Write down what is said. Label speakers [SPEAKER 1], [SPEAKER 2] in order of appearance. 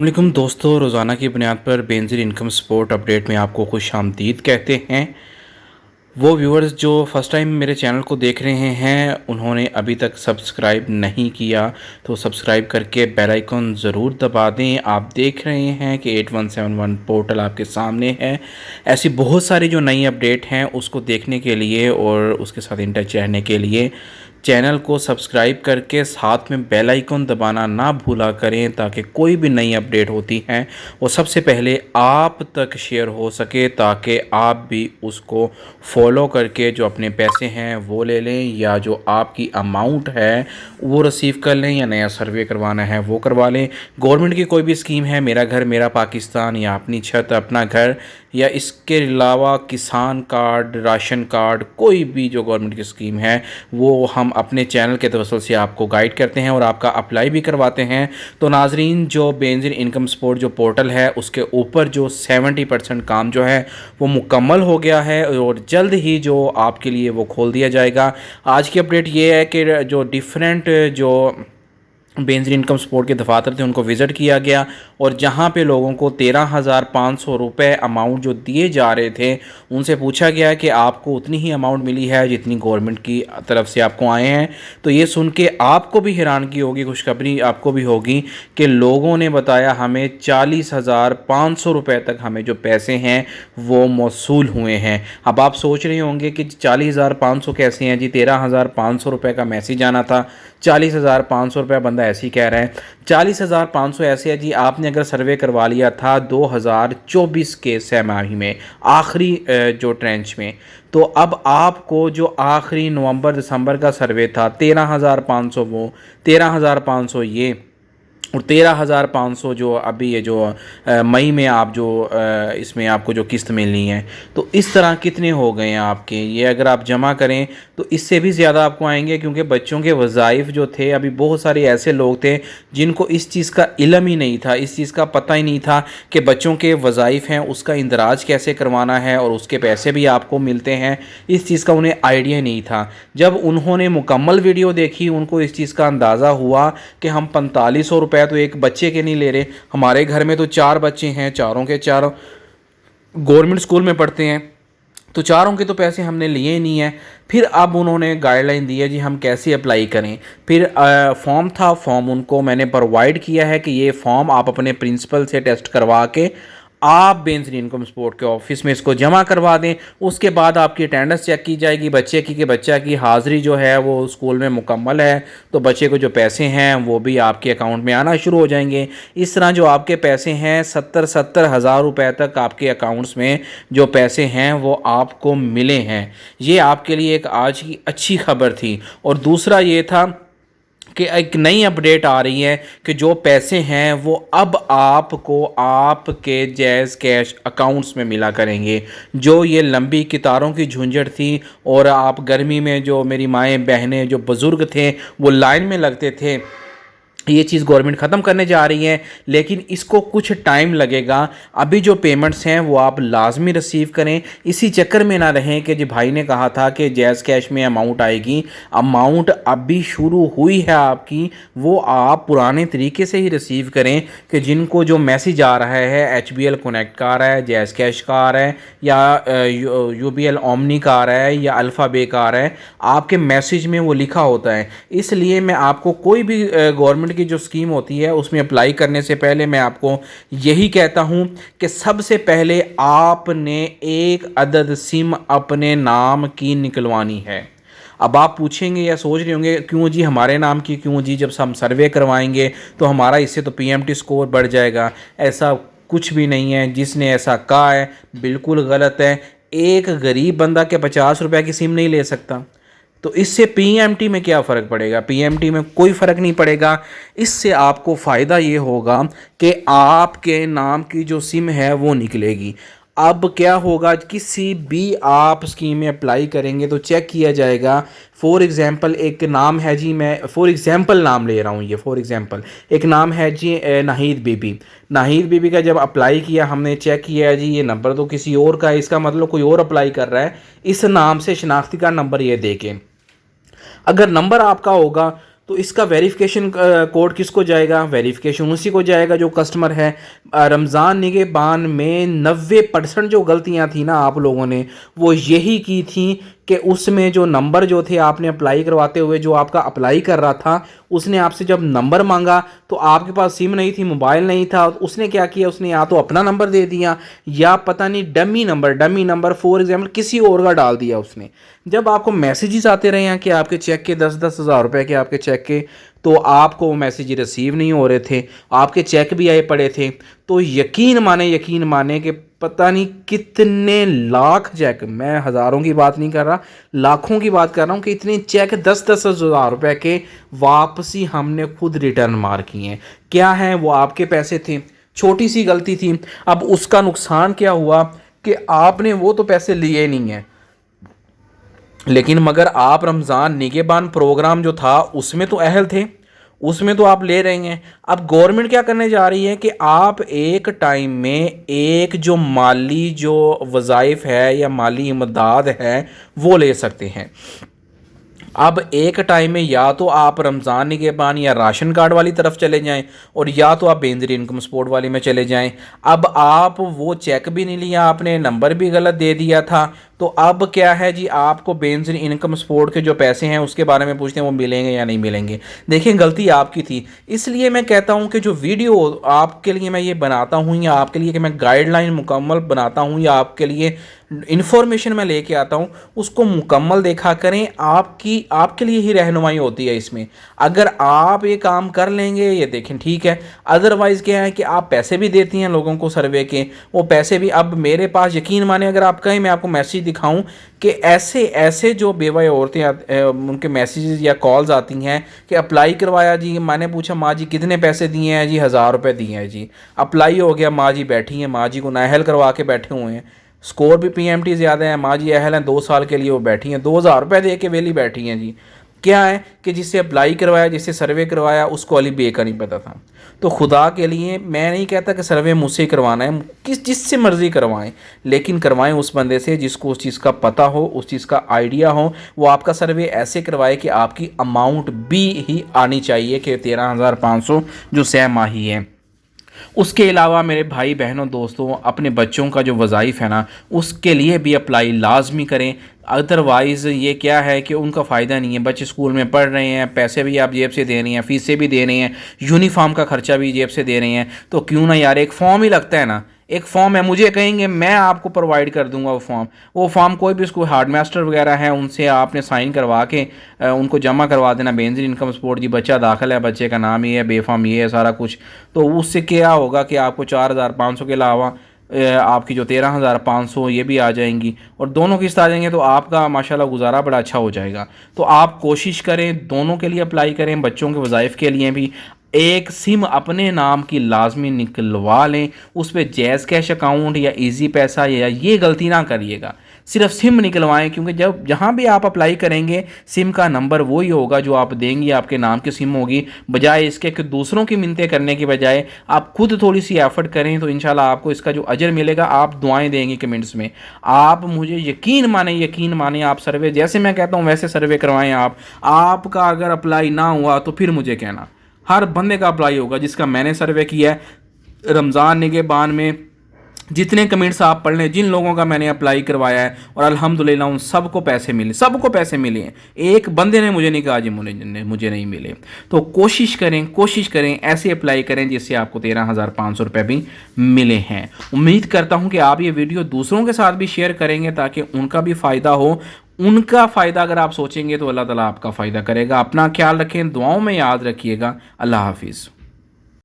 [SPEAKER 1] वालेकुम दोस्तों, रोज़ाना की बुनियाद पर बेनज़ीर इनकम सपोर्ट अपडेट में आपको खुशामदीद कहते हैं। वो व्यूअर्स जो फ़र्स्ट टाइम मेरे चैनल को देख रहे हैं, उन्होंने अभी तक सब्सक्राइब नहीं किया तो सब्सक्राइब करके बेल आइकन ज़रूर दबा दें। आप देख रहे हैं कि 8171 पोर्टल आपके सामने है। ऐसी बहुत सारी जो नई अपडेट हैं उसको देखने के लिए और उसके साथ इन टच रहने के लिए चैनल को सब्सक्राइब करके साथ में बेल आइकन दबाना ना भूला करें, ताकि कोई भी नई अपडेट होती है वो सबसे पहले आप तक शेयर हो सके, ताकि आप भी उसको फॉलो करके जो अपने पैसे हैं वो ले लें, या जो आपकी अमाउंट है वो रिसीव कर लें, या नया सर्वे करवाना है वो करवा लें। गवर्नमेंट की कोई भी स्कीम है, मेरा घर मेरा पाकिस्तान, या अपनी छत अपना घर, या इसके अलावा किसान कार्ड, राशन कार्ड, कोई भी जो गवर्नमेंट की स्कीम है वो हम अपने चैनल के तवसल से आपको गाइड करते हैं और आपका अप्लाई भी करवाते हैं। तो नाजरीन, जो बेनज़ीर इनकम सपोर्ट जो पोर्टल है उसके ऊपर जो 70% काम जो है वो मुकम्मल हो गया है और जल्द ही जो आपके लिए वो खोल दिया जाएगा। आज की अपडेट ये है कि जो डिफरेंट जो बेनज़ीर इनकम सपोर्ट के दफातर थे उनको विज़िट किया गया, और जहां पे लोगों को 13,500 रुपये अमाउंट जो दिए जा रहे थे उनसे पूछा गया कि आपको उतनी ही अमाउंट मिली है जितनी गवर्नमेंट की तरफ से आपको आए हैं। तो ये सुन के आपको भी हैरानगी होगी, खुशखबरी आपको भी होगी कि लोगों ने बताया हमें 40,500 रुपये तक हमें जो पैसे हैं वो मौसूल हुए हैं। अब आप सोच रहे होंगे कि 40,500 कैसे हैं जी, 13,500 रुपये का मैसेज आना था, 40,500 रुपये बंदा ऐसे ही कह रहा है। 40,500 ऐसे है जी, आपने अगर सर्वे करवा लिया था 2024 के छमाही में आखिरी जो ट्रेंच में, तो अब आपको जो आखिरी नवंबर दिसंबर का सर्वे था 13,500, वो 13,500 ये, और 13,500 जो अभी ये जो मई में आप जो इसमें आपको जो किस्त मिलनी है, तो इस तरह कितने हो गए हैं आपके। ये अगर आप जमा करें तो इससे भी ज़्यादा आपको आएंगे, क्योंकि बच्चों के वज़ाइफ जो थे, अभी बहुत सारे ऐसे लोग थे जिनको इस चीज़ का इल्म ही नहीं था, इस चीज़ का पता ही नहीं था कि बच्चों के वज़ाइफ हैं उसका इंदराज कैसे करवाना है और उसके पैसे भी आपको मिलते हैं। इस चीज़ का उन्हें आइडिया नहीं था। जब उन्होंने मुकम्मल वीडियो देखी उनको इस चीज़ का अंदाज़ा हुआ कि हम 4500 रुपये तो एक बच्चे के नहीं ले रहे, हमारे घर में तो 4 बच्चे हैं, चारों के चारों गवर्नमेंट स्कूल में पढ़ते हैं, तो चारों के तो पैसे हमने लिए ही नहीं है। फिर अब उन्होंने गाइडलाइन दी है जी हम कैसे अप्लाई करें। फिर फॉर्म था, फॉर्म उनको मैंने प्रोवाइड किया है कि ये फॉर्म आप अपने प्रिंसिपल से टेस्ट करवा के आप बेनज़ीर इनकम सपोर्ट के ऑफिस में इसको जमा करवा दें। उसके बाद आपकी अटेंडेंस चेक की जाएगी बच्चे की, कि बच्चा की हाज़िरी जो है वो स्कूल में मुकम्मल है, तो बच्चे को जो पैसे हैं वो भी आपके अकाउंट में आना शुरू हो जाएंगे। इस तरह जो आपके पैसे हैं 70 हज़ार रुपये तक आपके अकाउंट्स में जो पैसे हैं वो आपको मिले हैं। ये आपके लिए एक आज की अच्छी खबर थी। और दूसरा ये था कि एक नई अपडेट आ रही है कि जो पैसे हैं वो अब आपको आपके जैज़ कैश अकाउंट्स में मिला करेंगे। जो ये लंबी कतारों की झुंझट थी और आप गर्मी में जो मेरी माएँ बहनें जो बुज़ुर्ग थे वो लाइन में लगते थे, ये चीज़ गवर्नमेंट ख़त्म करने जा रही है, लेकिन इसको कुछ टाइम लगेगा। अभी जो पेमेंट्स हैं वो आप लाजमी रिसीव करें। इसी चक्कर में ना रहें कि जी भाई ने कहा था कि जैज़ कैश में अमाउंट आएगी, अमाउंट अभी शुरू हुई है आपकी, वो आप पुराने तरीके से ही रिसीव करें कि जिनको जो मैसेज आ रहा है HBL कनेक्ट का आ रहा है, जैज़ कैश का आ रहा है, या UBL ओमनी का आ रहा है, या अल्फ़ा बे का आ रहा है, आपके मैसेज में वो लिखा होता है। इसलिए मैं आपको कोई भी गवर्नमेंट की जो स्कीम होती है उसमें अप्लाई करने से पहले मैं आपको यही कहता हूं कि सबसे पहले आपने एक अदद सिम अपने नाम की निकलवानी है। अब आप पूछेंगे या सोच रहे होंगे क्यों जी हमारे नाम की, क्यों जी, जब हम सर्वे करवाएंगे तो हमारा इससे तो PMT स्कोर बढ़ जाएगा। ऐसा कुछ भी नहीं है। जिसने ऐसा कहा है बिल्कुल गलत है। एक गरीब बंदा के 50 रुपये की सिम नहीं ले सकता, तो इससे PMT में क्या फ़र्क पड़ेगा। PMT में कोई फ़र्क नहीं पड़ेगा। इससे आपको फ़ायदा ये होगा कि आपके नाम की जो सिम है वो निकलेगी। अब क्या होगा, किसी भी आप स्कीम में अप्लाई करेंगे तो चेक किया जाएगा। फॉर एग्ज़ाम्पल एक नाम है जी, मैं फॉर एग्ज़ाम्पल नाम ले रहा हूँ, ये फॉर एग्ज़ाम्पल एक नाम है जी नाहिद बीबी। नाहिद बीबी का जब अप्लाई किया हमने चेक किया है जी ये नंबर तो किसी और का है, इसका मतलब कोई और अप्लाई कर रहा है। इस नाम से शनाख्ती कार्ड नंबर ये देके, अगर नंबर आपका होगा तो इसका वेरिफिकेशन कोड किसको जाएगा? वेरिफिकेशन उसी को जाएगा जो कस्टमर है। रमज़ान निगहबान में 90% जो गलतियां थी ना आप लोगों ने, वो यही की थी कि उसमें जो नंबर जो थे आपने अप्लाई करवाते हुए, जो आपका अप्लाई कर रहा था उसने आपसे जब नंबर मांगा तो आपके पास सिम नहीं थी, मोबाइल नहीं था, उसने क्या किया, उसने या तो अपना नंबर दे दिया या पता नहीं डमी नंबर फॉर एग्जाम्पल किसी और का डाल दिया उसने। जब आपको मैसेजेस आते रहे हैं कि आपके चेक के 10-10 हज़ार रुपये के आपके चेक के, तो आपको वो मैसेज रिसीव नहीं हो रहे थे, आपके चेक भी आए पड़े थे, तो यकीन माने कि पता नहीं कितने लाख चेक, मैं हज़ारों की बात नहीं कर रहा, लाखों की बात कर रहा हूँ कि इतने चेक 10-10 हज़ार रुपये के वापसी हमने खुद रिटर्न मार किए हैं। क्या है, वो आपके पैसे थे, छोटी सी गलती थी। अब उसका नुकसान क्या हुआ कि आपने वो तो पैसे लिए नहीं हैं, लेकिन मगर आप रमज़ान निगहबान प्रोग्राम जो था उसमें तो अहल थे, उसमें तो आप ले रहे हैं। अब गवर्नमेंट क्या करने जा रही है कि आप एक टाइम में एक जो माली जो वज़ाइफ है या माली इमदाद है वो ले सकते हैं। अब एक टाइम में या तो आप रमज़ान निगहबान या राशन कार्ड वाली तरफ चले जाएं और या तो आप बेनज़ीर इनकम सपोर्ट वाली में चले जाएं। अब आप वो चेक भी नहीं लिया, आपने नंबर भी गलत दे दिया था, तो अब क्या है जी, आपको बेनज़ीर इनकम सपोर्ट के जो पैसे हैं उसके बारे में पूछते हैं वो मिलेंगे या नहीं मिलेंगे। देखिए गलती आपकी थी, इसलिए मैं कहता हूं कि जो वीडियो आपके लिए मैं ये बनाता हूं या आपके लिए कि मैं गाइडलाइन मुकम्मल बनाता हूं या आपके लिए इन्फॉर्मेशन मैं लेके आता हूं, उसको मुकम्मल देखा करें। आपके लिए ही रहनुमाई होती है इसमें। अगर आप ये काम कर लेंगे, ये देखें ठीक है, अदरवाइज़ क्या है कि आप पैसे भी देती हैं लोगों को सर्वे के, वो पैसे भी अब मेरे पास यकीन माने अगर आप कहें मैं आपको मैसेज दिखाऊं कि ऐसे ऐसे जो बेवा औरतें उनके मैसेजेस या कॉल्स आती हैं कि अप्लाई करवाया जी, मैंने पूछा माँ जी कितने पैसे दिए हैं जी, 1000 रुपये दिए हैं जी, अप्लाई हो गया, माँ जी बैठी हैं, माँ जी को नाअहल करवा के बैठे हुए हैं, स्कोर भी पीएमटी ज़्यादा है, माँ जी अहल हैं 2 साल के लिए वो बैठी हैं, 2000 रुपये दे के वेली बैठी हैं जी। क्या है कि जिससे अप्लाई करवाया, जिससे सर्वे करवाया, उसको अली बे का नहीं पता था। तो खुदा के लिए मैं नहीं कहता कि सर्वे मुझसे करवाना है, जिससे मर्ज़ी करवाएं, लेकिन करवाएं उस बंदे से जिसको उस चीज़ का पता हो, उस चीज़ का आइडिया हो। वो आपका सर्वे ऐसे करवाए कि आपकी अमाउंट भी ही आनी चाहिए कि 13,500 जो सह माही है। उसके अलावा मेरे भाई बहनों दोस्तों, अपने बच्चों का जो वज़ाइफ है ना उसके लिए भी अप्लाई लाजमी करें। अदरवाइज़ ये क्या है कि उनका फ़ायदा नहीं है। बच्चे स्कूल में पढ़ रहे हैं, पैसे भी आप जेब से दे रहे हैं, फ़ीसें भी दे रहे हैं, यूनिफॉर्म का ख़र्चा भी जेब से दे रहे हैं, तो क्यों ना यार एक फ़ॉर्म ही लगता है ना, एक फ़ॉर्म है, मुझे कहेंगे मैं आपको प्रोवाइड कर दूंगा वो फ़ॉर्म कोई भी स्कूल हार्ड मास्टर वगैरह है उनसे आपने साइन करवा के उनको जमा करवा देना, बेनज़ीर इनकम सपोर्ट जी बच्चा दाखिल है, बच्चे का नाम ये है, बेफॉर्म ये है सारा कुछ। तो उससे क्या होगा कि आपको 4,500 के अलावा आपकी जो 13,500 ये भी आ जाएंगी और दोनों किस्त आ जाएंगे, तो आपका माशाल्लाह गुजारा बड़ा अच्छा हो जाएगा। तो आप कोशिश करें दोनों के लिए अप्लाई करें, बच्चों के वज़ाइफ के लिए भी। एक सिम अपने नाम की लाजमी निकलवा लें, उस पर जैज़ कैश अकाउंट या इजी पैसा या ये गलती ना करिएगा, सिर्फ सिम निकलवाएं, क्योंकि जब जहाँ भी आप अप्लाई करेंगे सिम का नंबर वही होगा जो आप देंगे, आपके नाम की सिम होगी। बजाय इसके कि दूसरों की मिन्नतें करने की बजाय आप खुद थोड़ी सी एफर्ट करें, तो इंशाल्लाह आपको इसका जो अजर मिलेगा, आप दुआएं देंगे कमेंट्स में। आप मुझे यकीन माने आप सर्वे जैसे मैं कहता हूँ वैसे सर्वे करवाएं। आपका अगर अप्लाई ना हुआ तो फिर मुझे कहना, हर बंदे का अप्लाई होगा जिसका मैंने सर्वे किया है। रमज़ान निगहबान में जितने कमेंट्स आप पढ़ लें, जिन लोगों का मैंने अप्लाई करवाया है और अल्हम्दुलिल्लाह उन सबको पैसे मिले हैं। एक बंदे ने मुझे नहीं कहा जी मुझे नहीं मिले। तो कोशिश करें ऐसे अप्लाई करें जिससे आपको 13,500 रुपये भी मिले हैं। उम्मीद करता हूँ कि आप ये वीडियो दूसरों के साथ भी शेयर करेंगे ताकि उनका भी फ़ायदा हो। उनका फ़ायदा अगर आप सोचेंगे तो अल्लाह ताला आपका फ़ायदा करेगा। अपना ख्याल रखें, दुआओं में याद रखिएगा। अल्लाह हाफिज़।